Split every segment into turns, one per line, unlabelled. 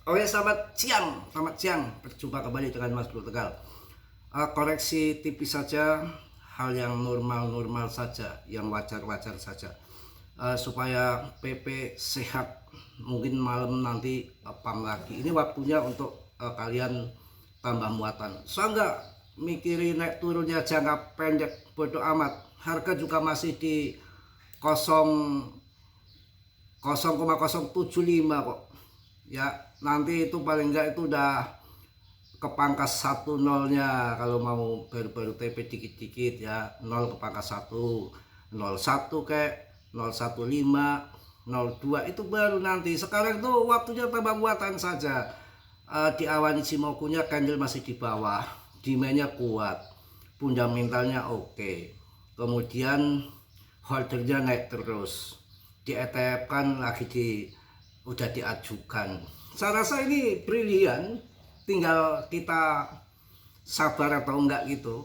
Oke, selamat siang. Berjumpa kembali dengan Mas Bro Tegal. Koreksi tipis saja, hal yang normal-normal saja, yang wajar-wajar saja, supaya PP sehat. Mungkin malam nanti pam lagi. Ini waktunya untuk kalian tambah muatan. So enggak mikirin naik turunnya jangka pendek, bodoh amat. Harga juga masih di 0,075 kok. Ya, nanti itu paling enggak itu udah kepangkas 1 nolnya kalau mau baru-baru TP dikit-dikit ya. 0 kepangkas 1, 01 kayak 015, 02 itu baru nanti. Sekarang tuh waktunya tambah muatan saja. Di awan Ichimokunya candle masih di bawah, demandnya kuat, fundamentalnya oke. Kemudian holdernya naik terus, di ETF kan udah diajukan. Saya rasa ini brilian, tinggal kita sabar atau enggak gitu.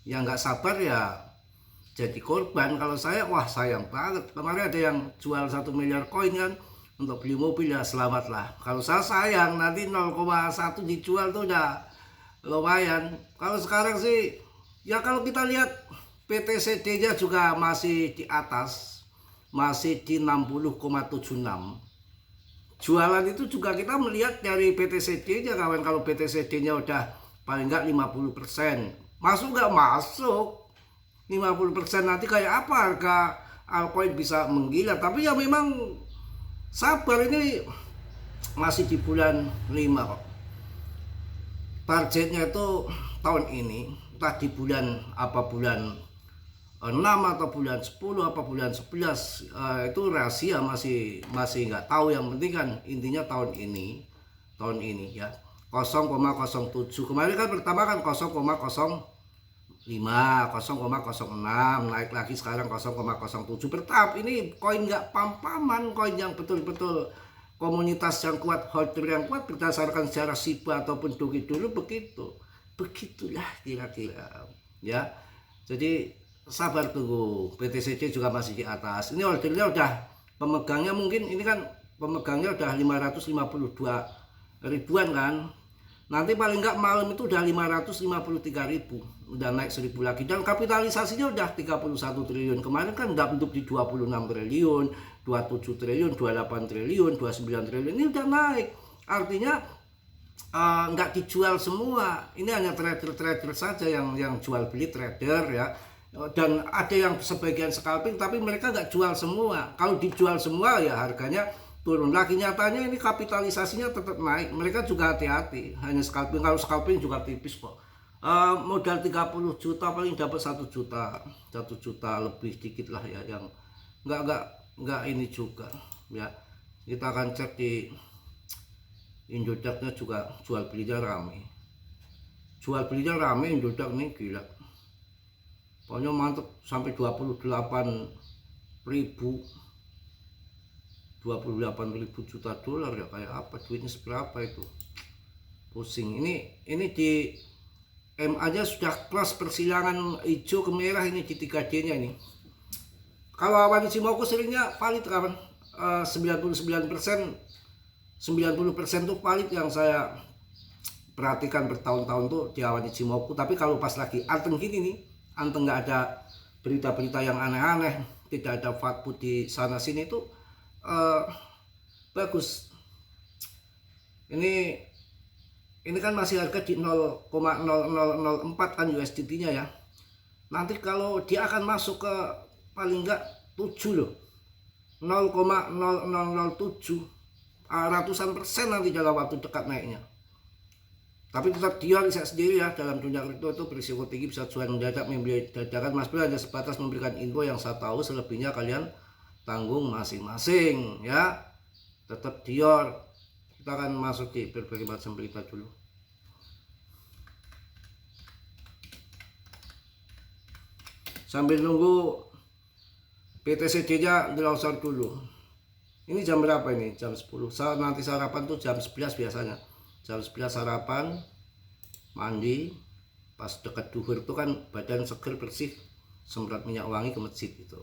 Yang enggak sabar ya jadi korban. Kalau saya, wah sayang banget. Kemarin ada yang jual 1 miliar koin kan untuk beli mobil, ya selamatlah. Kalau saya sayang, nanti 0,1 dijual tuh udah lumayan. Kalau sekarang sih ya, kalau kita lihat PTCD nya juga masih di atas, masih di 60,76. Jualan itu juga kita melihat dari PTCD nya kawan. Kalau PTCD nya udah paling enggak 50%, masuk nggak masuk 50%, nanti kayak apa harga altcoin bisa menggila. Tapi ya memang sabar, ini masih di bulan 5 kok. Targetnya itu tahun ini, entah di bulan apa, bulan 6 atau bulan 10 apa bulan 11, itu rahasia, masih nggak tahu. Yang penting kan intinya tahun ini ya 0,07. Kemarin kan pertama kan 0,05, 0,06, naik lagi sekarang 0,07 bertahap. Ini koin nggak pam-paman, koin yang betul-betul komunitas yang kuat, holder yang kuat berdasarkan sejarah Shiba ataupun Doge dulu begitulah kira-kira ya. Jadi sabar tunggu. PTCD juga masih di atas. Ini holdernya udah, pemegangnya mungkin ini kan pemegangnya udah 552 ribuan kan. Nanti paling enggak malam itu udah 553 ribu, udah naik 1000 lagi. Dan kapitalisasinya udah 31 triliun. Kemarin kan udah bentuk di 26 triliun, 27 triliun, 28 triliun, 29 triliun. Ini udah naik. Artinya nggak dijual semua. Ini hanya trader-trader saja yang jual beli, trader ya. Dan ada yang sebagian scalping, tapi mereka nggak jual semua. Kalau dijual semua ya harganya turun lagi. Nyatanya ini kapitalisasinya tetap naik. Mereka juga hati-hati, hanya scalping. Kalau scalping juga tipis kok. Modal 30 juta paling dapat 1 juta, 1 juta lebih dikit lah ya, yang nggak ini juga ya. Kita akan cek di Indodax-nya juga jual belinya rame Indodax nih, gila. Pokoknya mantep, sampai 28.000 juta dolar ya. Kayak apa, duitnya seberapa itu, pusing. Ini di M aja sudah plus persilangan hijau ke merah, ini di 3D nya ini. Kalau awan Ichimoku seringnya valid kawan, 99%, 90% tuh valid yang saya perhatikan bertahun-tahun tuh di awan Ichimoku. Tapi kalau pas lagi anteng gini nih, anteng nggak ada berita-berita yang aneh-aneh, tidak ada fatwa di sana sini tuh bagus. Ini kan masih harga di 0,0004 kan USDT nya ya. Nanti kalau dia akan masuk ke paling enggak 7 loh, 0,0007, ratusan persen nanti dalam waktu dekat naiknya. Tapi tetap dia riset sendiri ya, dalam dunia kripto itu berisiko tinggi, bisa cuan mendadak, membeli dadakan. Mas Bro hanya sebatas memberikan info yang saya tahu, selebihnya kalian tanggung masing-masing ya. Tetap Dior. Kita akan masuk di berbagai macam berita dulu. Sambil nunggu PTCD nya dilansir dulu. Ini jam berapa ini? Jam 10. Nanti sarapan tuh jam 11 biasanya. Jam 11 sarapan, mandi, pas dekat duhur itu kan badan seger bersih, semprot minyak wangi ke masjid itu.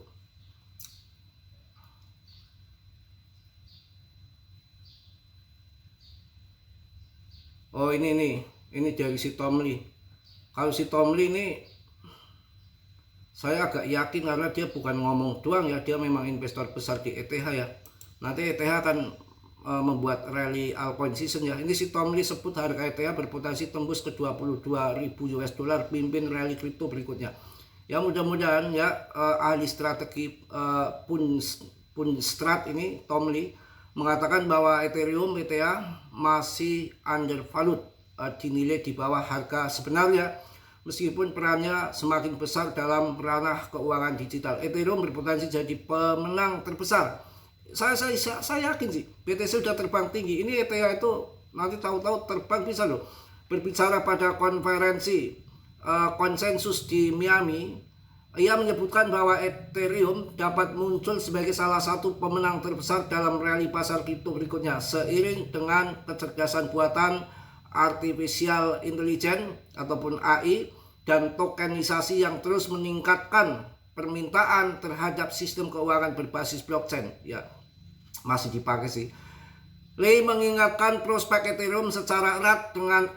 Oh ini dari si Tom Lee. Kalau si Tom Lee ini saya agak yakin karena dia bukan ngomong doang ya, dia memang investor besar di ETH ya. Nanti ETH akan membuat rally altcoin season ya. Ini si Tom Lee sebut harga ETH berpotensi tembus ke 22.000 US dollar pimpin rally kripto berikutnya. Ya mudah-mudahan ya ahli strategi Punstrat ini Tom Lee mengatakan bahwa Ethereum ETH masih undervalued, dinilai di bawah harga sebenarnya. Meskipun perannya semakin besar dalam ranah keuangan digital, Ethereum berpotensi jadi pemenang terbesar. Saya yakin sih, BTC sudah terbang tinggi. Ini ETH itu nanti tahu-tahu terbang bisa loh. Berbicara pada konferensi konsensus di Miami, ia menyebutkan bahwa Ethereum dapat muncul sebagai salah satu pemenang terbesar dalam rally pasar kripto berikutnya, seiring dengan kecerdasan buatan artificial intelligence ataupun AI dan tokenisasi yang terus meningkatkan permintaan terhadap sistem keuangan berbasis blockchain. Ya, masih dipakai sih. Lee mengingatkan prospek Ethereum secara erat dengan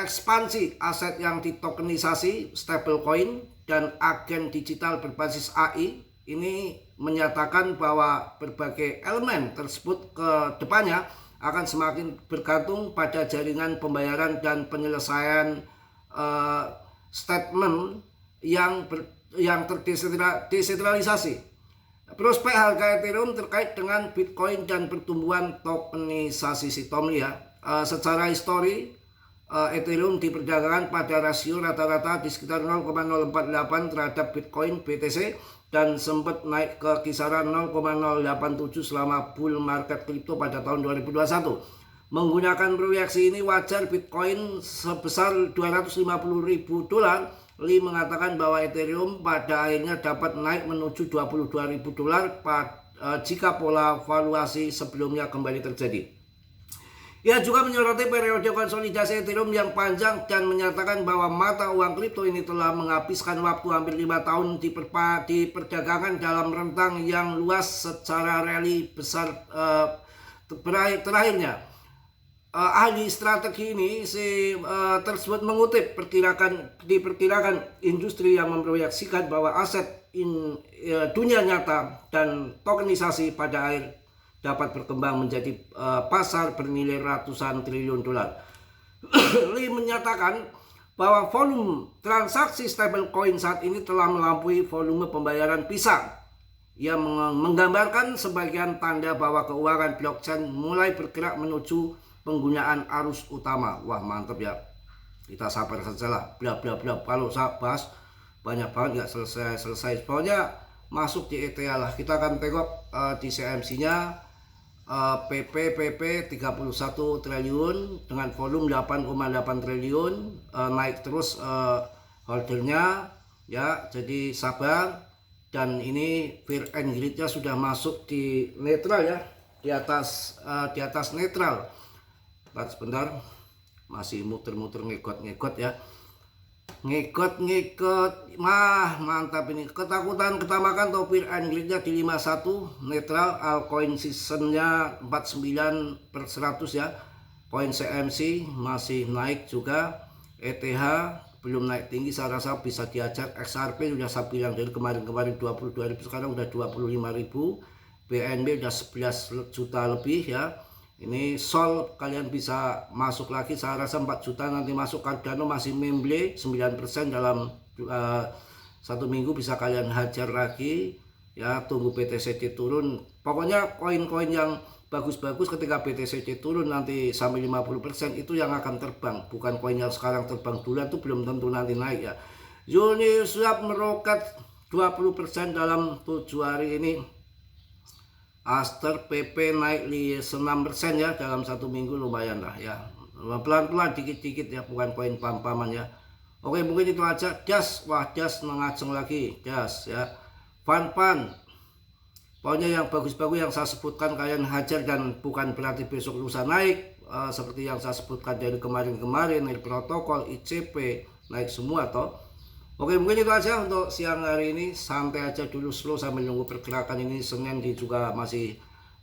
ekspansi aset yang ditokenisasi, stablecoin, dan agen digital berbasis AI. Ini menyatakan bahwa berbagai elemen tersebut ke depannya akan semakin bergantung pada jaringan pembayaran dan penyelesaian statement yang terdesentralisasi. Prospek harga Ethereum terkait dengan Bitcoin dan pertumbuhan tokenisasi si Tom Lee ya. Secara histori Ethereum diperdagangkan pada rasio rata-rata di sekitar 0,048 terhadap Bitcoin BTC dan sempat naik ke kisaran 0,087 selama bull market kripto pada tahun 2021. Menggunakan proyeksi ini wajar Bitcoin sebesar 250.000 dolar. Lee mengatakan bahwa Ethereum pada akhirnya dapat naik menuju 22.000 dolar jika pola valuasi sebelumnya kembali terjadi. Ia juga menyoroti periode konsolidasi Ethereum yang panjang dan menyatakan bahwa mata uang kripto ini telah menghabiskan waktu hampir 5 tahun di perdagangan dalam rentang yang luas secara rally besar terakhirnya. Ahli strategi ini tersebut mengutip diperkirakan industri yang memproyeksikan bahwa aset dunia nyata dan tokenisasi pada akhir dapat berkembang menjadi pasar bernilai ratusan triliun dolar. Lee menyatakan bahwa volume transaksi stablecoin saat ini telah melampaui volume pembayaran pisang. Ia menggambarkan sebagian tanda bahwa keuangan blockchain mulai bergerak menuju penggunaan arus utama. Wah mantap ya, kita sabar saja lah, bla bla bla. Kalau saya bahas banyak banget nggak selesai. Pokoknya masuk di ETH lah. Kita akan tengok di CMC nya PP 31 triliun dengan volume 8,8 triliun, naik terus holdernya ya. Jadi sabar, dan ini fear and greed-nya sudah masuk di netral ya, di atas netral. Sebentar, masih muter-muter ngegot ya, ngegot mantap ini. Ketakutan ketamakan atau fear and greed-nya di 51 netral. Altcoin seasonnya 49/100 ya. Coin CMC masih naik juga. ETH belum naik tinggi, saya rasa bisa diajar. XRP sudah saya bilang dari kemarin 22.000, sekarang udah 25.000. BNB udah 11 juta lebih ya. Ini Sol kalian bisa masuk lagi, saya rasa 4 juta nanti masuk. Cardano masih memble 9% dalam 1 minggu, bisa kalian hajar lagi ya. Tunggu BTCD turun. Pokoknya koin-koin yang bagus-bagus ketika BTCD turun nanti sampai 50% itu yang akan terbang, bukan koin yang sekarang terbang duluan, itu belum tentu nanti naik ya. Uniswap meroket 20% dalam 7 hari ini. Aster PP naik 6% ya dalam 1 minggu, lumayan lah ya. Pelan-pelan dikit-dikit ya, bukan koin pam-paman ya. Oke, mungkin itu aja. Das, wah das mengaceng lagi, das ya. Fan. Pokoknya yang bagus-bagus yang saya sebutkan kalian hajar, dan bukan berarti besok lusa naik. Seperti yang saya sebutkan dari kemarin-kemarin, naik protokol, ICP, naik semua toh. Oke, mungkin itu aja untuk siang hari ini. Santai aja dulu, slow sambil nunggu pergerakan ini. Senin juga masih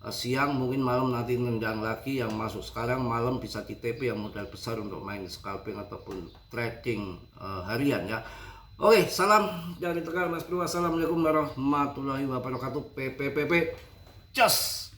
siang, mungkin malam nanti nendang lagi. Yang masuk sekarang malam bisa di TP yang modal besar untuk main scalping ataupun trading harian ya. Oke, salam dari Tegal Mas Bro. Assalamualaikum warahmatullahi wabarakatuh. PPPP. Just